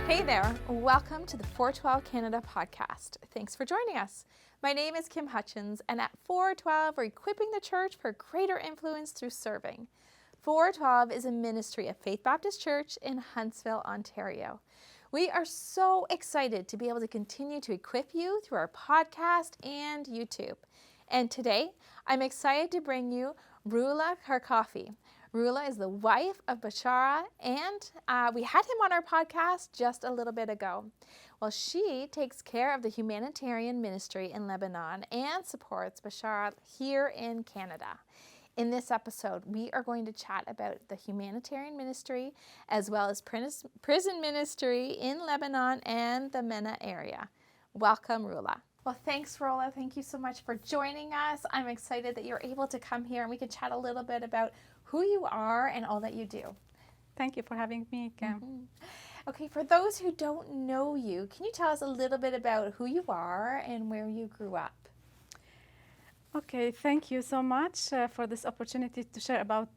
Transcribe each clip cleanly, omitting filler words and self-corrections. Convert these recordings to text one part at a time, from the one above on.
Hey there, welcome to the 412 Canada podcast. Thanks for joining us. My name is Kim Hutchins, and at 412, we're equipping the church for greater influence through serving. 412 is a ministry of Faith Baptist Church in Huntsville, Ontario. We are so excited to be able to continue to equip you through our podcast and YouTube. And today, I'm excited to bring you Roula Karkafi. Roula is the wife of Bechara, and we had him on our podcast just a little bit ago. Well, she takes care of the Humanitarian ministry in Lebanon and supports Bechara here in Canada. In this episode, we are going to chat about the humanitarian ministry as well as prison ministry in Lebanon and the MENA area. Welcome, Roula. Well, thanks, Roula. Thank you so much for joining us. I'm excited that you're able to come here and we can chat a little bit about who you are and all that you do. Thank you for having me, Kim. Mm-hmm. Okay, for those who don't know you, can you tell us a little bit about who you are and where you grew up? Okay, thank you so much for this opportunity to share about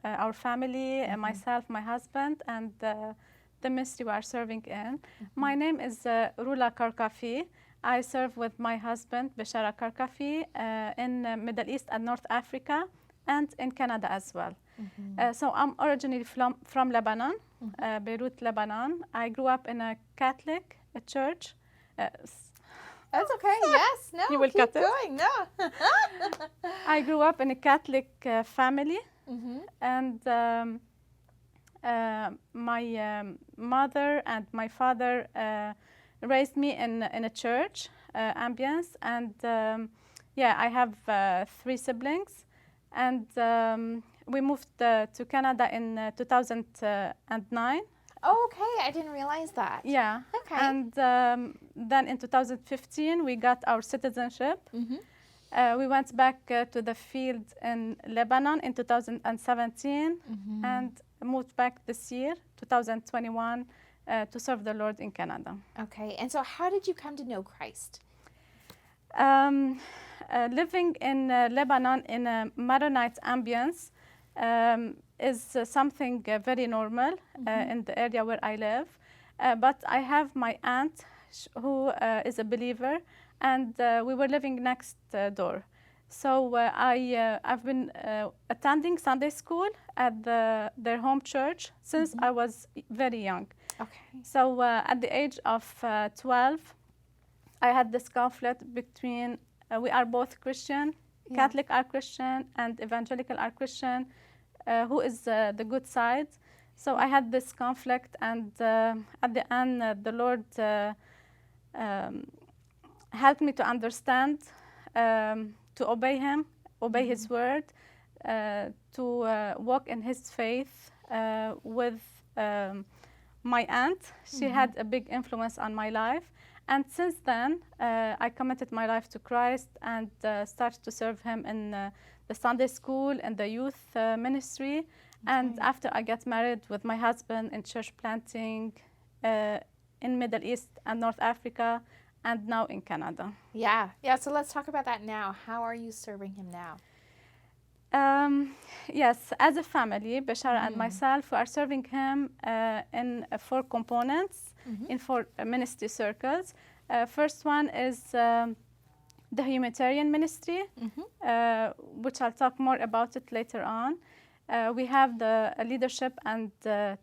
our family, myself, my husband, and the ministry we are serving in. My name is Roula Karkafi. I serve with my husband, Bechara Karkafi, in Middle East and North Africa, and in Canada as well. So I'm originally from Lebanon, Beirut, Lebanon. I grew up in a Catholic church. That's okay. Yes. No. You will keep cut it. going. No. I grew up in a Catholic family, and my mother and my father raised me in a church ambience, and I have 3 siblings. And we moved to Canada in 2009. Oh, okay. I didn't realize that. Yeah. Okay. And then in 2015, we got our citizenship. We went back to the field in Lebanon in 2017 and moved back this year, 2021, to serve the Lord in Canada. Okay. And so how did you come to know Christ? Living in Lebanon in a Maronite ambience is something very normal in the area where I live. But I have my aunt who is a believer, and we were living next door. So I've been attending Sunday school at their home church since I was very young. Okay. So at the age of 12, I had this conflict between we are both Christian, Catholic are Christian, and evangelical are Christian. Who is the good side? So I had this conflict, and at the end, the Lord helped me to understand, to obey Him, obey His word, to walk in His faith with my aunt. She had a big influence on my life. And since then, I committed my life to Christ and started to serve Him in the Sunday school and the youth ministry. Okay. And after I got married with my husband in church planting in Middle East and North Africa, and now in Canada. Yeah. So let's talk about that now. How are you serving Him now? Yes, as a family, Bechara and myself, we are serving Him in 4 components, in 4 ministry circles. First one is the humanitarian ministry, which I'll talk more about it later on. We have the leadership and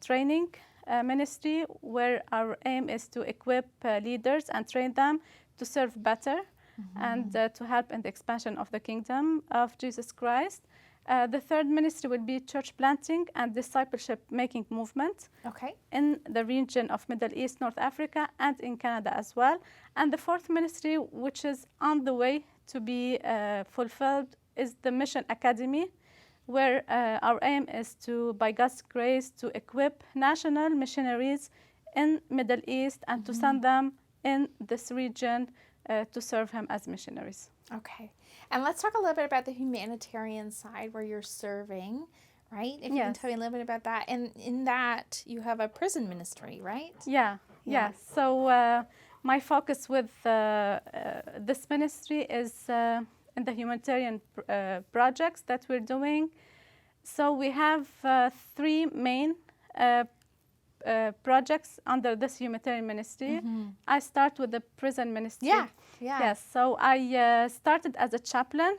training ministry, where our aim is to equip leaders and train them to serve better and to help in the expansion of the kingdom of Jesus Christ. The third ministry will be church planting and discipleship making movement in the region of Middle East, North Africa, and in Canada as well. And the fourth ministry, which is on the way to be fulfilled, is the Mission Academy, where our aim is to, by God's grace, to equip national missionaries in Middle East and to send them in this region to serve him as missionaries. Okay. And let's talk a little bit about the humanitarian side where you're serving, right? If you can tell me a little bit about that. And in that, you have a prison ministry, right? Yeah. So my focus with this ministry is in the humanitarian projects that we're doing. So we have three main projects under this humanitarian ministry. I start with the prison ministry. Yeah. Yes, so I started as a chaplain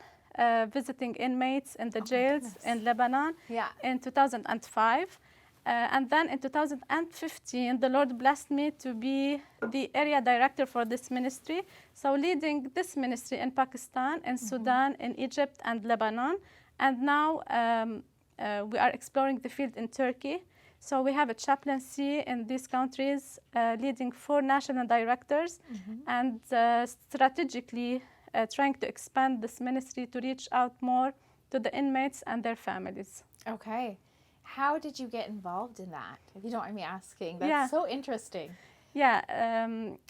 visiting inmates in the jails in Lebanon in 2005. And then in 2015, the Lord blessed me to be the area director for this ministry. So leading this ministry in Pakistan, in Sudan, in Egypt, and Lebanon. And now we are exploring the field in Turkey. So we have a chaplaincy in these countries, leading 4 national directors, and strategically trying to expand this ministry to reach out more to the inmates and their families. Okay. How did you get involved in that, if you don't mind me asking? That's so interesting. Yeah,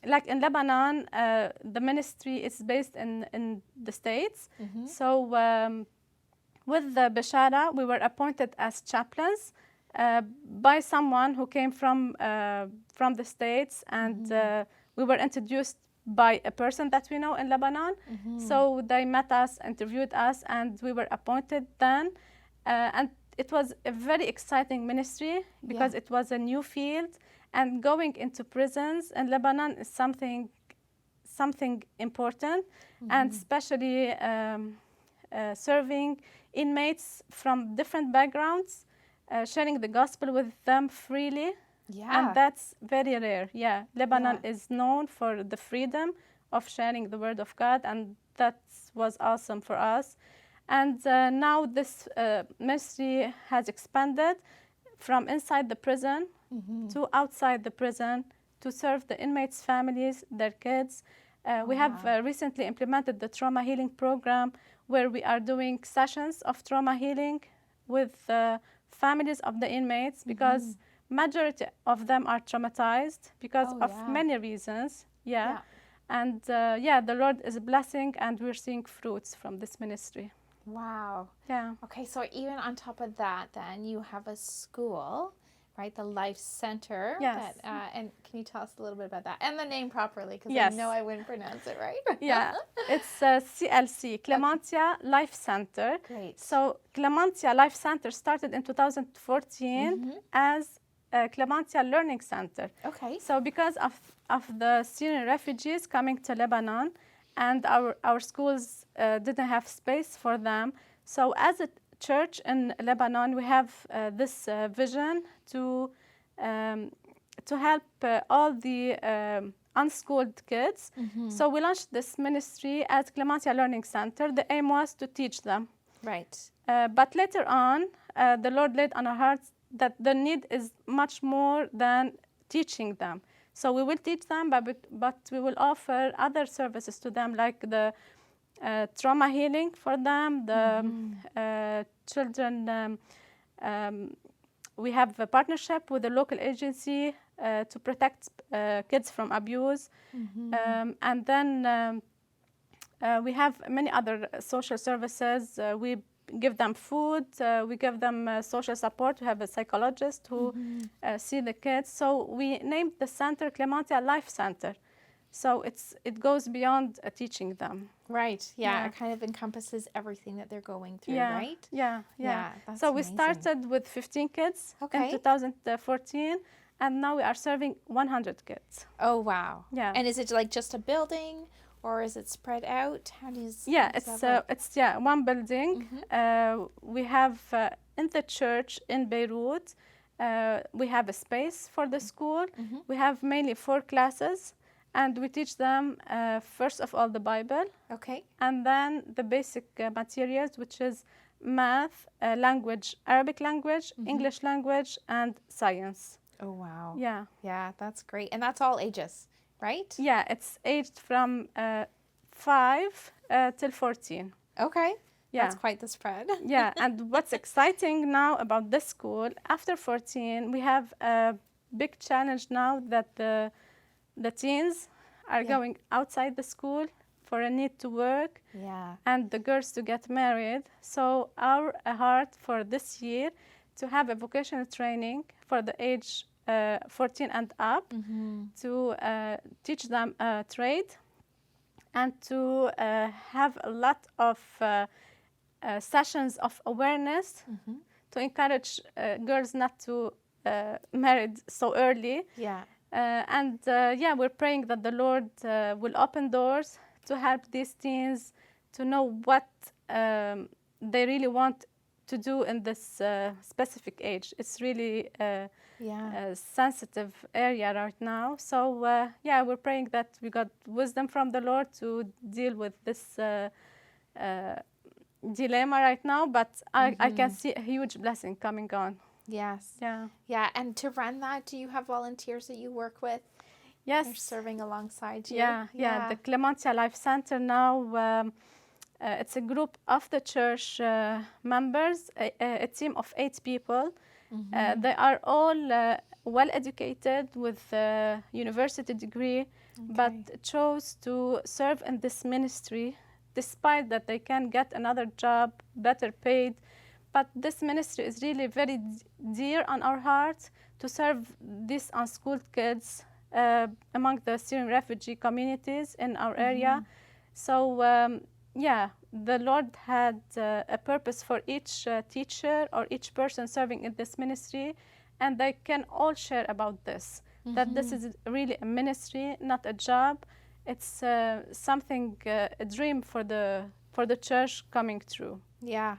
like in Lebanon, the ministry is based in the States. So with the Bechara, we were appointed as chaplains by someone who came from the States, and we were introduced by a person that we know in Lebanon. So they met us, interviewed us, and we were appointed then. And it was a very exciting ministry because it was a new field, and going into prisons in Lebanon is something important, and especially serving inmates from different backgrounds, sharing the gospel with them freely. And that's very rare. Lebanon is known for the freedom of sharing the word of God, and that was awesome for us. And now this ministry has expanded from inside the prison to outside the prison to serve the inmates' families, their kids. We have recently implemented the trauma healing program, where we are doing sessions of trauma healing with families of the inmates, because majority of them are traumatized because of many reasons. And the Lord is blessing, and we're seeing fruits from this ministry. Wow. Yeah. Okay, so even on top of that, then you have a school, right? The Life Center. Yes. And can you tell us a little bit about that? And the name properly, because I know I wouldn't pronounce it right. It's CLC, Clementia Life Center. Great. So Clementia Life Center started in 2014 as Clementia Learning Center. Okay. So because of the Syrian refugees coming to Lebanon, and our schools didn't have space for them. So as a church in Lebanon, we have this vision to help all the unschooled kids. So we launched this ministry as Clementia Learning Center. The aim was to teach them. Right. But later on, the Lord laid on our hearts that the need is much more than teaching them. So we will teach them, but we will offer other services to them, like the trauma healing for them, the children. We have a partnership with a local agency to protect kids from abuse. And then we have many other social services. We give them food, we give them social support. We have a psychologist who see the kids. So we named the center Clementia Life Center. So it goes beyond teaching them. Right, it kind of encompasses everything that they're going through, right? That's so amazing. We started with 15 kids in 2014, and now we are serving 100 kids. Oh, wow. Yeah. And is it like just a building? Or is it spread out? How do you? It's one building. We have in the church in Beirut. We have a space for the school. We have mainly 4 classes, and we teach them first of all the Bible. Okay. And then the basic materials, which is math, language, Arabic language, English language, and science. Oh wow. Yeah, that's great, and that's all ages. Right? Yeah, it's aged from 5 till 14. Okay. That's quite the spread. And what's exciting now about this school, after 14, we have a big challenge now that the teens are going outside the school for a need to work, and the girls to get married. So our heart for this year to have a vocational training for the age 14 and up, to teach them trade, and to have a lot of sessions of awareness to encourage girls not to marry so early. We're praying that the Lord will open doors to help these teens to know what they really want to do in this specific age. It's really a sensitive area right now. So we're praying that we got wisdom from the Lord to deal with this dilemma right now, but I can see a huge blessing coming on. Yes. Yeah, and to run that, do you have volunteers that you work with? Yes. They're serving alongside you? Yeah. The Clementia Life Center now, it's a group of the church members, a team of 8 people. They are all well educated with a university degree, but chose to serve in this ministry despite that they can get another job, better paid. But this ministry is really very dear on our heart to serve these unschooled kids among the Syrian refugee communities in our area. So, the Lord had a purpose for each teacher or each person serving in this ministry, and they can all share about this, that this is really a ministry, not a job. It's something, a dream for the church coming true. Yeah,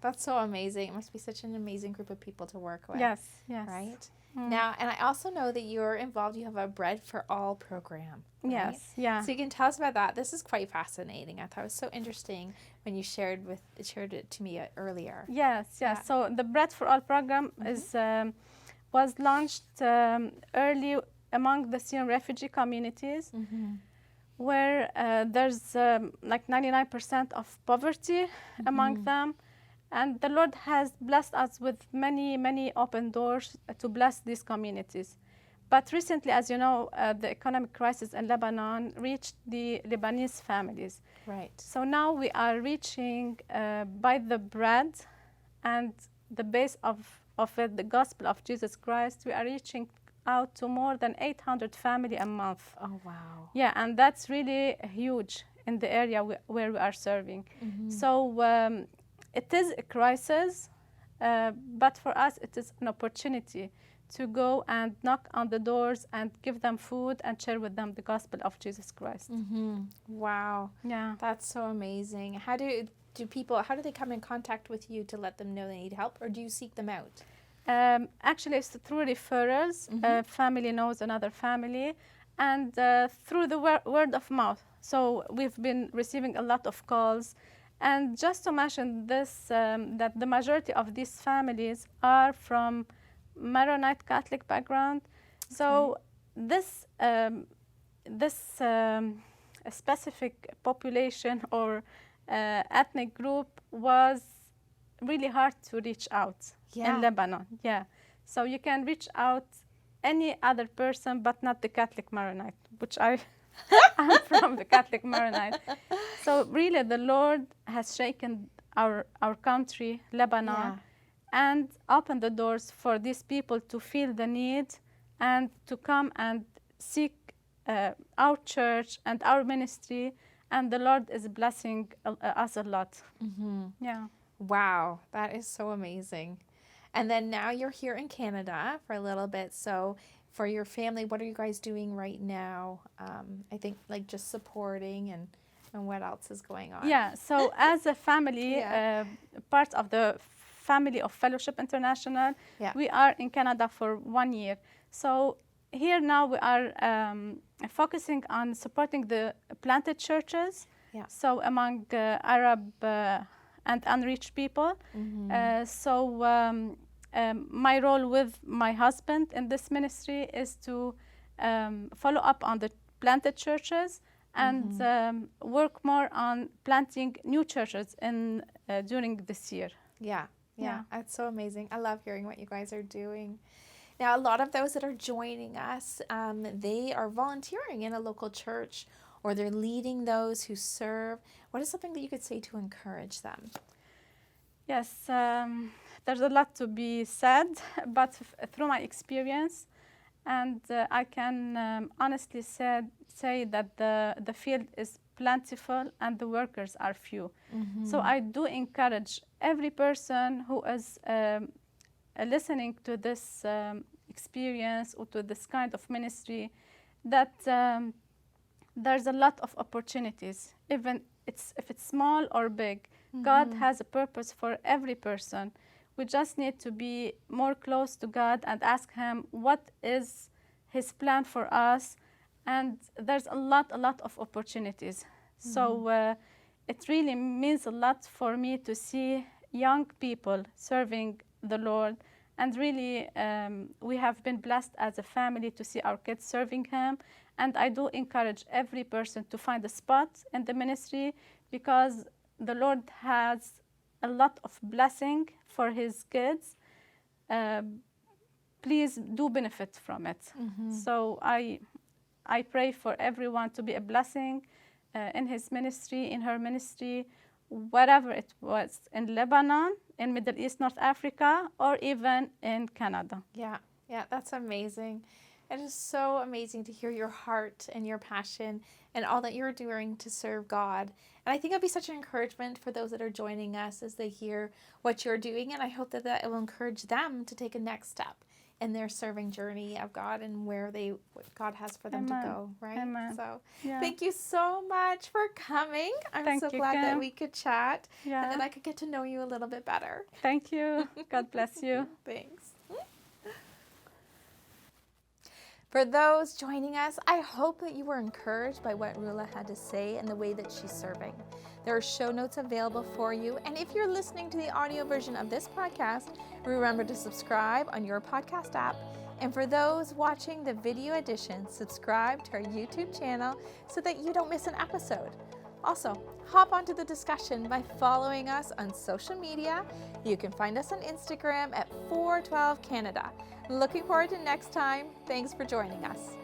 that's so amazing. It must be such an amazing group of people to work with. Yes. Right? Now, and I also know that you're involved, you have a Bread for All program. Right? Yes. So you can tell us about that. This is quite fascinating. I thought it was so interesting when you shared it to me earlier. Yes. So the Bread for All program was launched early among the Syrian refugee communities, where there's like 99% of poverty among them. And the Lord has blessed us with many, many open doors to bless these communities. But recently, as you know, the economic crisis in Lebanon reached the Lebanese families. Right. So now we are reaching, by the bread and the base of it, the gospel of Jesus Christ, we are reaching out to more than 800 families a month. Oh, wow. Yeah, and that's really huge in the area where we are serving. So it is a crisis, but for us it is an opportunity to go and knock on the doors and give them food and share with them the gospel of Jesus Christ. Wow. Yeah. That's so amazing. How do they come in contact with you to let them know they need help, or do you seek them out? Actually, it's through referrals. Family knows another family, and through the word of mouth. So we've been receiving a lot of calls. And just to mention this, that the majority of these families are from Maronite Catholic background. So this specific population or ethnic group was really hard to reach out in Lebanon. So you can reach out any other person, but not the Catholic Maronite, which I'm from the Catholic Maronite. So really the Lord has shaken our country, Lebanon, and opened the doors for these people to feel the need and to come and seek our church and our ministry, and the Lord is blessing us a lot. Wow, that is so amazing. And then now you're here in Canada for a little bit. So for your family, what are you guys doing right now? I think like just supporting, and what else is going on? So as a family, part of the family of Fellowship International, we are in Canada for 1 year. So here now we are focusing on supporting the planted churches, so among Arab and unreached people. My role with my husband in this ministry is to follow up on the planted churches and work more on planting new churches during this year. That's so amazing. I love hearing what you guys are doing. Now, a lot of those that are joining us, they are volunteering in a local church, or they're leading those who serve. What is something that you could say to encourage them? Yes, there's a lot to be said, but through my experience, and I can honestly say that the field is plentiful and the workers are few. So I do encourage every person who is listening to this experience or to this kind of ministry that there's a lot of opportunities, even if it's small or big. God has a purpose for every person. We just need to be more close to God and ask Him what is His plan for us. And there's a lot of opportunities. So it really means a lot for me to see young people serving the Lord. And really, we have been blessed as a family to see our kids serving Him. And I do encourage every person to find a spot in the ministry, because the Lord has a lot of blessing for His kids. Please do benefit from it. So I pray for everyone to be a blessing in his ministry, in her ministry, wherever it was, in Lebanon, in Middle East, North Africa, or even in Canada. Yeah, that's amazing. It is so amazing to hear your heart and your passion and all that you're doing to serve God. And I think it'll be such an encouragement for those that are joining us as they hear what you're doing. And I hope that it will encourage them to take a next step in their serving journey of God and what God has for them to go, right? Amen. So thank you so much for coming. I'm so glad that we could chat and that I could get to know you a little bit better. Thank you. God bless you. Thanks. For those joining us, I hope that you were encouraged by what Roula had to say and the way that she's serving. There are show notes available for you. And if you're listening to the audio version of this podcast, remember to subscribe on your podcast app. And for those watching the video edition, subscribe to our YouTube channel so that you don't miss an episode. Also, hop onto the discussion by following us on social media. You can find us on Instagram at 412 Canada. Looking forward to next time. Thanks for joining us.